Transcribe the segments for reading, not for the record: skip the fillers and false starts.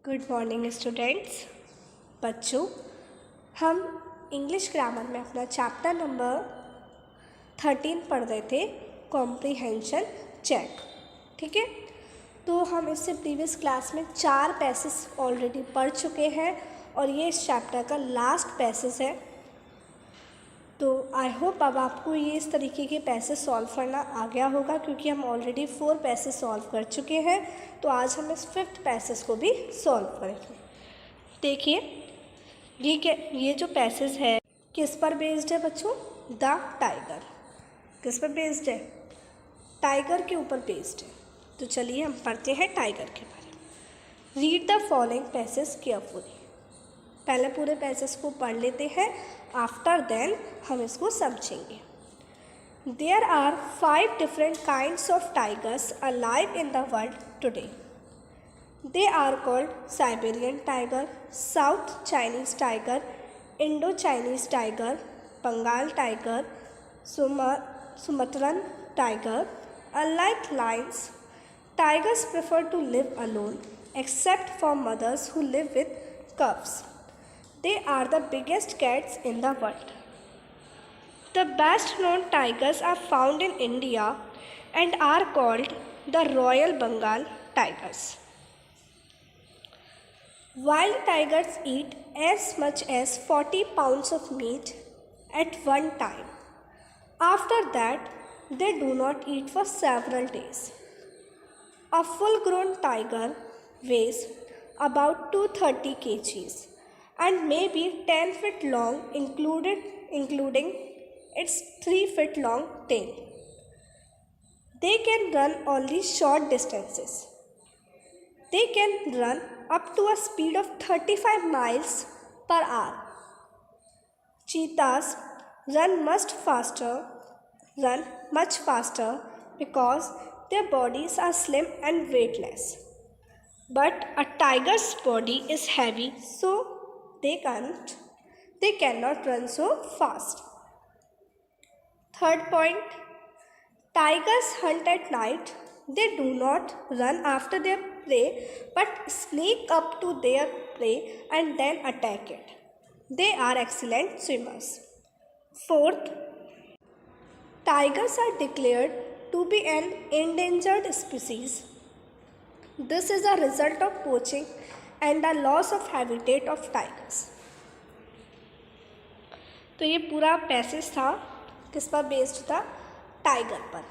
Good morning students. बच्चों, हम English grammar में अपना चैप्टर नंबर 13 पढ़ रहे थे, कॉम्प्रीहेंशन चेक। ठीक है, तो हम इससे प्रीवियस क्लास में 4 पैसेज ऑलरेडी पढ़ चुके हैं और ये इस चैप्टर का लास्ट पैसेज है। तो आई होप अब आपको ये इस तरीके के पैसेज सॉल्व करना आ गया होगा, क्योंकि हम ऑलरेडी 4 पैसेज सॉल्व कर चुके हैं। तो आज हम इस 5th पैसेज को भी सॉल्व करेंगे। देखिए, ये जो पैसेज है किस पर बेस्ड है बच्चों? The tiger. किस पर बेस्ड है? टाइगर के ऊपर बेस्ड है। तो चलिए हम पढ़ते हैं टाइगर के बारे में। Read the following passage carefully. पहले पूरे पैसेज को पढ़ लेते हैं, आफ्टर देन हम इसको समझेंगे। There are 5 different kinds of tigers alive in the world today. They are called Siberian tiger, south Chinese tiger, Indo Chinese tiger, Bengal tiger, Sumatran tiger. Unlike lions, tigers prefer to live alone, except for mothers who live with cubs. They are the biggest cats in the world. The best known tigers are found in India and are called the Royal Bengal tigers. Wild tigers eat as much as 40 pounds of meat at one time. After that, they do not eat for several days. A full-grown tiger weighs about 230 kgs and may be 10 feet long, including its 3 feet long tail. They can run only short distances. They can run up to a speed of 35 miles per hour. Cheetahs run much faster because their bodies are slim and weightless. But a tiger's body is heavy, so they cannot run so fast. Third point, tigers hunt at night. They do not run after their prey, but sneak up to their prey and then attack it. They are excellent swimmers. Fourth, tigers are declared to be an endangered species. This is a result of poaching and the loss of habitat of tigers. तो ये पूरा passage था किस पर based था? Tiger पर।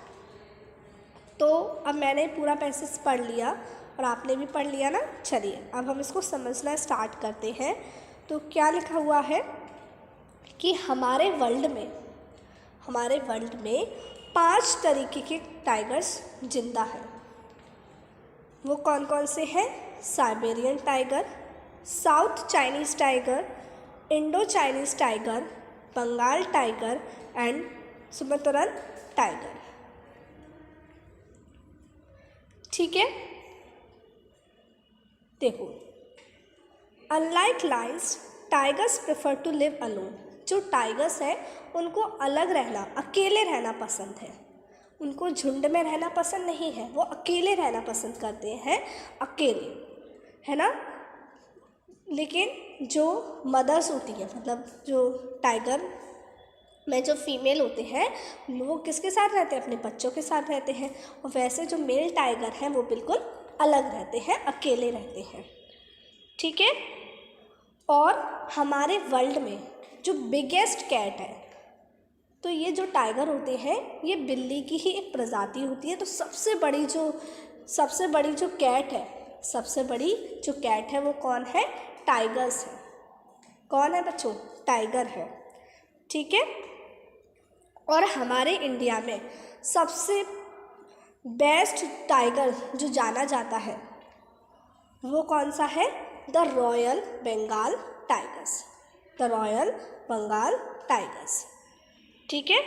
तो अब मैंने पूरा पैसेज पढ़ लिया और आपने भी पढ़ लिया ना। चलिए अब हम इसको समझना स्टार्ट करते हैं। तो क्या लिखा हुआ है कि हमारे वर्ल्ड में 5 तरीके के टाइगर्स जिंदा हैं। वो कौन कौन से हैं? Siberian tiger, south Chinese tiger, Indo Chinese tiger, Bengal tiger and Sumatran tiger. ठीक है, देखो, unlike lions, tigers prefer to live alone. जो टाइगर्स हैं उनको अलग रहना, अकेले रहना पसंद है। उनको झुंड में रहना पसंद नहीं है, वो अकेले रहना पसंद करते हैं, अकेले, है ना। लेकिन जो मदर्स होती हैं, मतलब जो टाइगर में जो फीमेल होते हैं, वो किसके साथ रहते हैं? अपने बच्चों के साथ रहते हैं। और वैसे जो मेल टाइगर हैं वो बिल्कुल अलग रहते हैं, अकेले रहते हैं। ठीक है, और हमारे वर्ल्ड में जो बिगेस्ट कैट है, तो ये जो टाइगर होते हैं ये बिल्ली की ही एक प्रजाति होती है। तो सबसे बड़ी जो कैट है वो कौन है? टाइगर्स है। कौन है बच्चों? टाइगर है। ठीक है, और हमारे इंडिया में सबसे बेस्ट टाइगर जो जाना जाता है वो कौन सा है? The royal Bengal tigers. The royal Bengal tigers. ठीक है,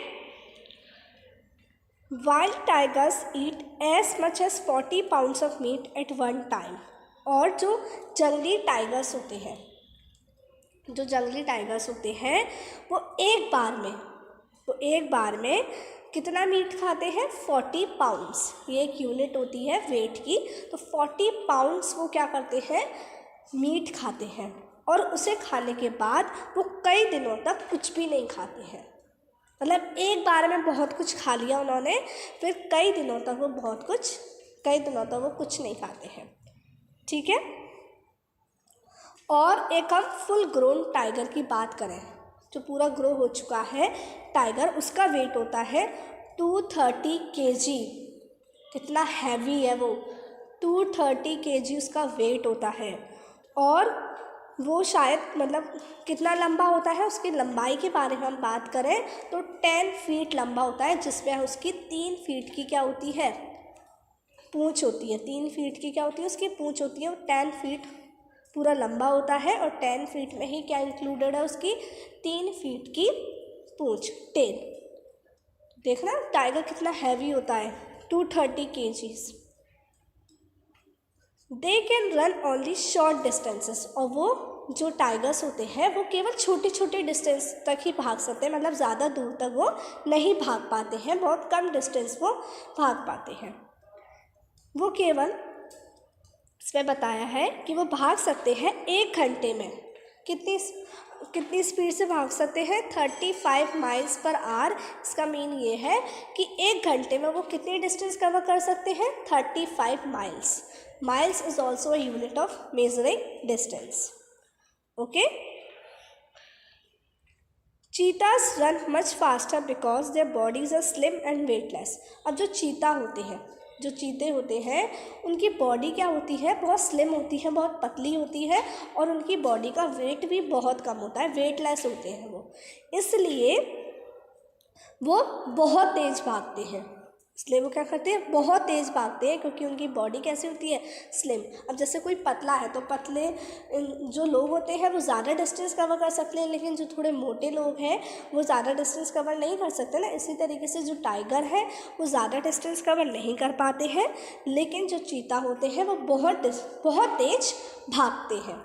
wild tigers eat as much as 40 pounds of meat at one time. और जो जंगली टाइगर्स होते हैं वो एक बार में कितना मीट खाते हैं? 40 पाउंड्स। ये एक यूनिट होती है वेट की। तो 40 पाउंड्स वो क्या करते हैं? मीट खाते हैं और उसे खाने के बाद वो कई दिनों तक कुछ भी नहीं खाते हैं। मतलब एक बार में बहुत कुछ खा लिया उन्होंने, फिर कई दिनों तक वो कुछ नहीं खाते हैं। ठीक है। और एक हम फुल ग्रोन टाइगर की बात करें, जो पूरा ग्रो हो चुका है टाइगर, उसका वेट होता है 230 kg। कितना हैवी है वो, 230 kg उसका वेट होता है। और वो शायद मतलब कितना लंबा होता है, उसकी लंबाई के बारे में हम बात करें तो 10 फीट लंबा होता है, जिसमें उसकी 3 फीट की क्या होती है, पूँछ होती है। 3 फीट की क्या होती है, उसकी पूँछ होती है। वो 10 फीट पूरा लंबा होता है और 10 फीट में ही क्या इंक्लूडेड है, उसकी 3 फीट की पूँछ, टेल। देखना टाइगर कितना हैवी होता है, 230 kgs। They can run only short distances. और वो जो टाइगर्स होते हैं वो केवल छोटे छोटे डिस्टेंस तक ही भाग सकते हैं, मतलब ज़्यादा दूर तक वो नहीं भाग पाते हैं, बहुत कम डिस्टेंस वो भाग पाते हैं। वो केवल इसमें बताया है कि वो भाग सकते हैं 1 घंटे में। कितनी स्पीड से भाग सकते हैं, 35 माइल्स पर आवर। इसका मीन ये है कि 1 घंटे में वो कितनी डिस्टेंस कवर कर सकते हैं, 35 miles. Miles is also a unit of measuring distance. Okay. Cheetahs run much faster because their bodies are slim and weightless. अब जो चीते होते हैं उनकी बॉडी क्या होती है, बहुत स्लिम होती है, बहुत पतली होती है, और उनकी बॉडी का वेट भी बहुत कम होता है, वेटलेस होते हैं वो, इसलिए वो बहुत तेज़ भागते हैं। इसलिए वो क्या करते हैं, बहुत तेज़ भागते हैं, क्योंकि उनकी बॉडी कैसी होती है, स्लिम। अब जैसे कोई पतला है तो पतले जो लोग होते हैं वो ज़्यादा डिस्टेंस कवर कर सकते हैं, लेकिन जो थोड़े मोटे लोग हैं वो ज़्यादा डिस्टेंस कवर नहीं कर सकते ना। इसी तरीके से जो टाइगर है वो ज़्यादा डिस्टेंस कवर नहीं कर पाते हैं, लेकिन जो चीता होते हैं वो बहुत तेज भागते हैं।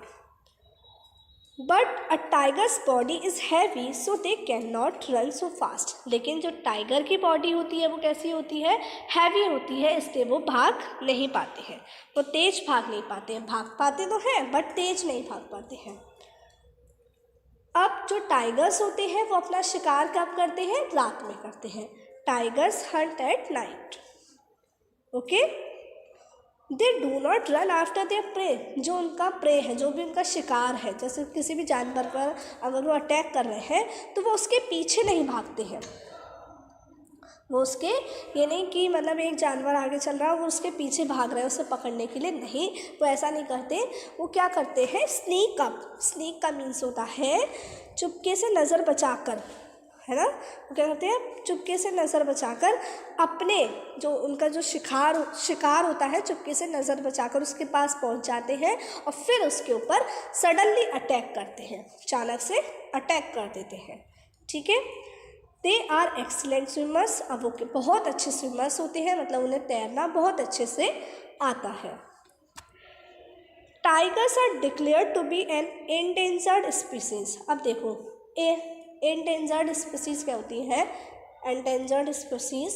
But a tigers body is heavy so they can not run so fast. लेकिन जो टाइगर की बॉडी होती है वो कैसी होती है, हैवी होती है, इसलिए वो भाग नहीं पाते हैं, वो तेज भाग नहीं पाते हैं। भाग पाते तो हैं बट तेज नहीं भाग पाते हैं। अब जो टाइगर्स होते हैं वो अपना शिकार कब करते हैं, रात में करते हैं। Tigers Hunt at night. Okay. They do not run after their pray. जो उनका प्रे है, जो भी उनका शिकार है, जैसे किसी भी जानवर पर अगर वो अटैक कर रहे हैं तो वो उसके पीछे नहीं भागते हैं। वो उसके, ये नहीं कि मतलब एक जानवर आगे चल रहा है वो उसके पीछे भाग रहा है उसे पकड़ने के लिए, नहीं, वो ऐसा नहीं करते। वो क्या करते हैं, स्नीक का मीन्स होता है चुपके से नज़र बचाकर, है ना। वो क्या करते हैं, चुपके से नज़र बचाकर अपने जो उनका जो शिकार होता है, चुपके से नज़र बचाकर उसके पास पहुंच जाते हैं और फिर उसके ऊपर सडनली अटैक करते हैं, अचानक से अटैक कर देते हैं। ठीक है। They are excellent swimmers. अब वो बहुत अच्छे स्विमर्स होते हैं, मतलब उन्हें तैरना बहुत अच्छे से आता है। Tigers are declared to be an endangered species. अब देखो एंडेंजर्ड स्पीसीज़ क्या होती है, एंडेंजर्ड स्पीसीज़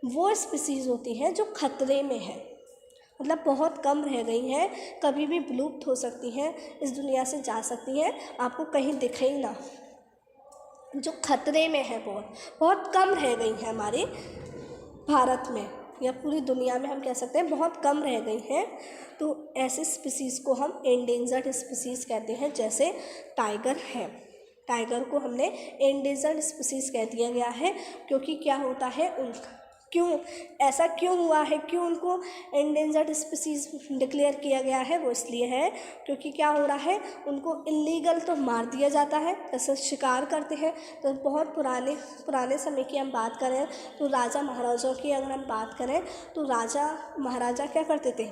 वो स्पीसीज़ होती हैं जो खतरे में है, मतलब बहुत कम रह गई हैं, कभी भी विलुप्त हो सकती हैं, इस दुनिया से जा सकती हैं, आपको कहीं दिखे ही ना। जो खतरे में है, बहुत कम रह गई हैं हमारे भारत में या पूरी दुनिया में, हम कह सकते हैं बहुत कम रह गई हैं। तो ऐसे स्पीसीज़ को हम एंडेंजर्ड स्पीसीज़ कहते हैं, जैसे टाइगर है। टाइगर को हमने एंडेंजर्ड स्पीसीज़ कह दिया गया है, क्योंकि क्या होता है ऐसा क्यों हुआ है, क्यों उनको एंडेंजर्ड स्पीसीज़ डिक्लेयर किया गया है, वो इसलिए है क्योंकि क्या हो रहा है, उनको इल्लीगल तो मार दिया जाता है, जैसे शिकार करते हैं। तो बहुत पुराने समय की हम बात करें तो राजा महाराजाओं की अगर हम बात करें तो राजा महाराजा क्या करते थे,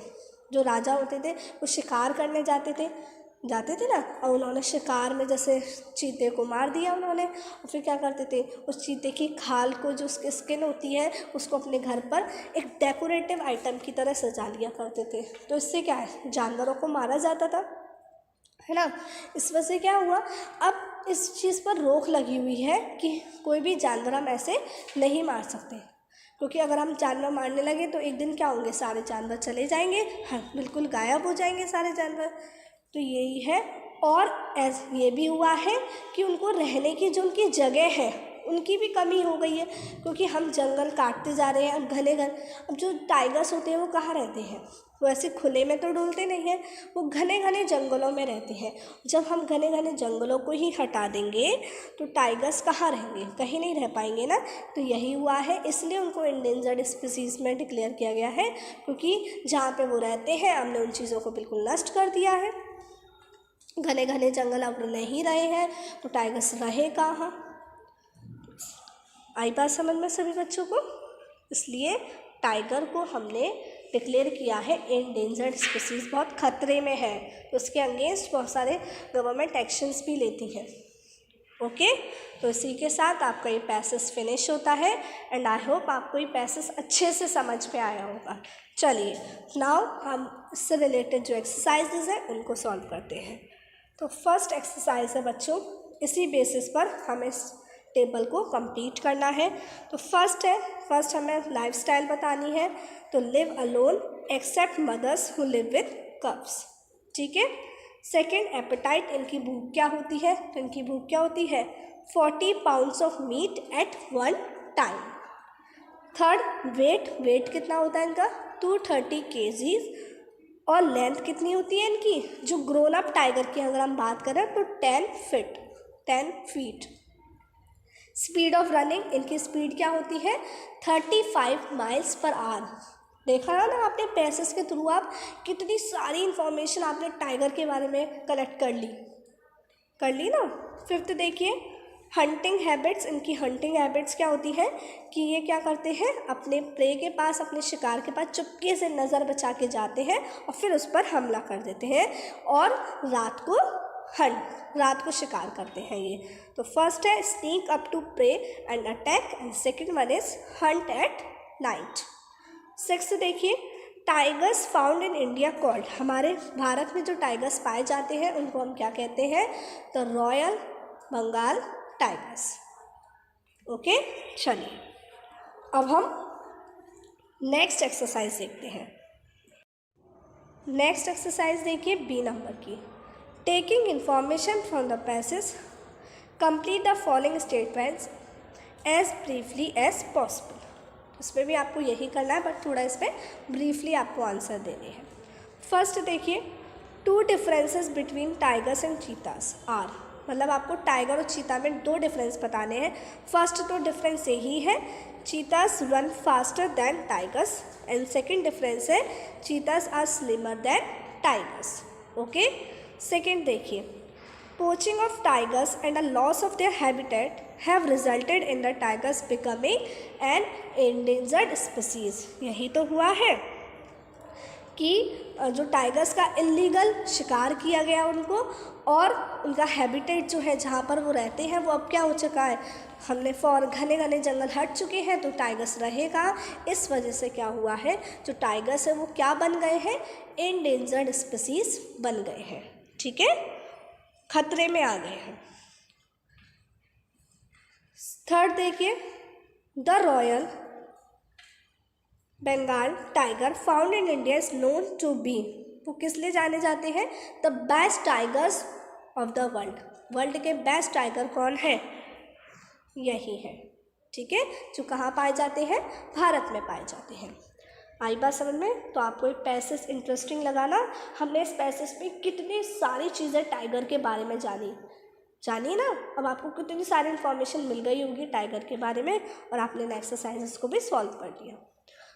जो राजा होते थे वो शिकार करने जाते थे ना, और उन्होंने शिकार में जैसे चीते को मार दिया उन्होंने, और फिर क्या करते थे, उस चीते की खाल को, जो उसकी स्किन होती है, उसको अपने घर पर एक डेकोरेटिव आइटम की तरह सजा लिया करते थे। तो इससे क्या है, जानवरों को मारा जाता था, है ना। इस वजह से क्या हुआ, अब इस चीज़ पर रोक लगी हुई है कि कोई भी जानवर हम ऐसे नहीं मार सकते, क्योंकि अगर हम जानवर मारने लगे तो एक दिन क्या होंगे, सारे जानवर चले जाएंगे, हाँ बिल्कुल गायब हो जाएंगे सारे जानवर। तो यही है। और ये भी हुआ है कि उनको रहने की जो उनकी जगह है उनकी भी कमी हो गई है, क्योंकि हम जंगल काटते जा रहे हैं। अब जो टाइगर्स होते हैं वो कहाँ रहते हैं? वो ऐसे खुले में तो डुलते नहीं हैं, वो घने घने जंगलों में रहते हैं। जब हम घने घने जंगलों को ही हटा देंगे तो टाइगर्स कहाँ रहेंगे? कहीं नहीं रह पाएंगे ना। तो यही हुआ है, इसलिए उनको इंडेंजर्ड स्पीसीज़ में डिक्लेयर किया गया है, क्योंकि जहाँ पे वो रहते हैं हमने उन चीज़ों को बिल्कुल नष्ट कर दिया है। घने घने जंगल अब नहीं रहे हैं तो टाइगर्स रहे कहाँ? आई बात समझ में सभी बच्चों को? इसलिए टाइगर को हमने डिक्लेयर किया है एंडेंजर्ड स्पीसीज़, बहुत खतरे में है, तो उसके अगेंस्ट बहुत सारे गवर्नमेंट एक्शंस भी लेती है। ओके, तो इसी के साथ आपका ये पैसेज फिनिश होता है एंड आई होप आपको ये पैसेज अच्छे से समझ में आया होगा। चलिए नाउ हम इससे रिलेटेड जो एक्सरसाइजेज हैं उनको सॉल्व करते हैं। तो फर्स्ट एक्सरसाइज है बच्चों, इसी बेसिस पर हमें इस टेबल को कंप्लीट करना है। तो फर्स्ट हमें लाइफस्टाइल बतानी है। तो live alone except mothers who live with cubs, ठीक है। सेकेंड, एपेटाइट, इनकी भूख क्या होती है? तो इनकी भूख क्या होती है? 40 pounds of meat at one time. Third, weight कितना होता है इनका? 230 kgs। और लेंथ कितनी होती है इनकी? जो ग्रोन अप टाइगर की अगर हम बात करें तो 10 फीट। स्पीड ऑफ रनिंग, इनकी स्पीड क्या होती है? 35 माइल्स पर आवर। देखा ना आपने पैसेज के थ्रू आप कितनी सारी इंफॉर्मेशन आपने टाइगर के बारे में कलेक्ट कर ली ना। फिफ्थ देखिए, हंटिंग हैबिट्स, इनकी हंटिंग हैबिट्स क्या होती है कि ये क्या करते हैं? अपने प्रे के पास, अपने शिकार के पास चुपके से नज़र बचा के जाते हैं और फिर उस पर हमला कर देते हैं और रात को शिकार करते हैं ये। तो फर्स्ट है sneak up to prey and attack and second one is hunt at night. Sixth देखिए, tigers found in India called, हमारे भारत में जो टाइगर्स पाए जाते हैं उनको हम क्या कहते हैं? तो रॉयल बंगाल टाइगर्स। ओके, चलिए अब हम नेक्स्ट एक्सरसाइज देखते हैं। नेक्स्ट एक्सरसाइज देखिए बी नंबर की। Taking information from the passage, complete the following statements as briefly as possible. इसमें भी आपको यही करना है, बट थोड़ा इस पर ब्रीफली आपको आंसर देने हैं। फर्स्ट देखिए, 2 differences between tigers and cheetahs are, मतलब आपको टाइगर और चीता में 2 डिफरेंस बताने हैं। फर्स्ट तो डिफरेंस यही है, cheetahs run faster than tigers and second difference है cheetahs are slimmer than tigers. Okay, second देखिए, poaching of tigers and the loss of their habitat have resulted in the tigers becoming an endangered species। यही तो हुआ है कि जो tigers का illegal शिकार किया गया उनको, और उनका हैबिटेट जो है जहाँ पर वो रहते हैं वो अब क्या हो चुका है? हमने घने घने जंगल हट चुके हैं, तो टाइगर्स रहेगा। इस वजह से क्या हुआ है, जो टाइगर्स है वो क्या बन गए हैं? एंडेंजर्ड स्पीसीज बन गए हैं, ठीक है, खतरे में आ गए हैं। थर्ड देखिए, the royal Bengal tiger found in India is known to be, वो किस लिए जाने जाते हैं? The best tigers of the world के बेस्ट टाइगर कौन है? यही है, ठीक है, जो कहाँ पाए जाते हैं? भारत में पाए जाते हैं। आई बात समझ में? तो आपको एक पैसेज इंटरेस्टिंग लगा ना? हमने इस पैसेज में कितनी सारी चीज़ें टाइगर के बारे में जानिए ना। अब आपको कितनी सारी इन्फॉर्मेशन मिल गई होगी टाइगर के बारे में, और आपने इन एक्सरसाइजेस को भी सॉल्व कर लिया।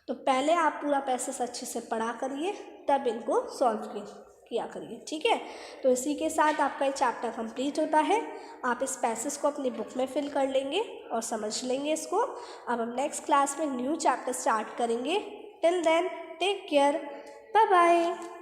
तो पहले आप पूरा पैसेज अच्छे से पढ़ा करिए, तब इनको सॉल्व किया करिए, ठीक है। तो इसी के साथ आपका ये चैप्टर कंप्लीट होता है। आप इस पैसेज को अपनी बुक में फिल कर लेंगे और समझ लेंगे इसको। अब हम नेक्स्ट क्लास में न्यू चैप्टर स्टार्ट करेंगे। Till then take care, bye bye.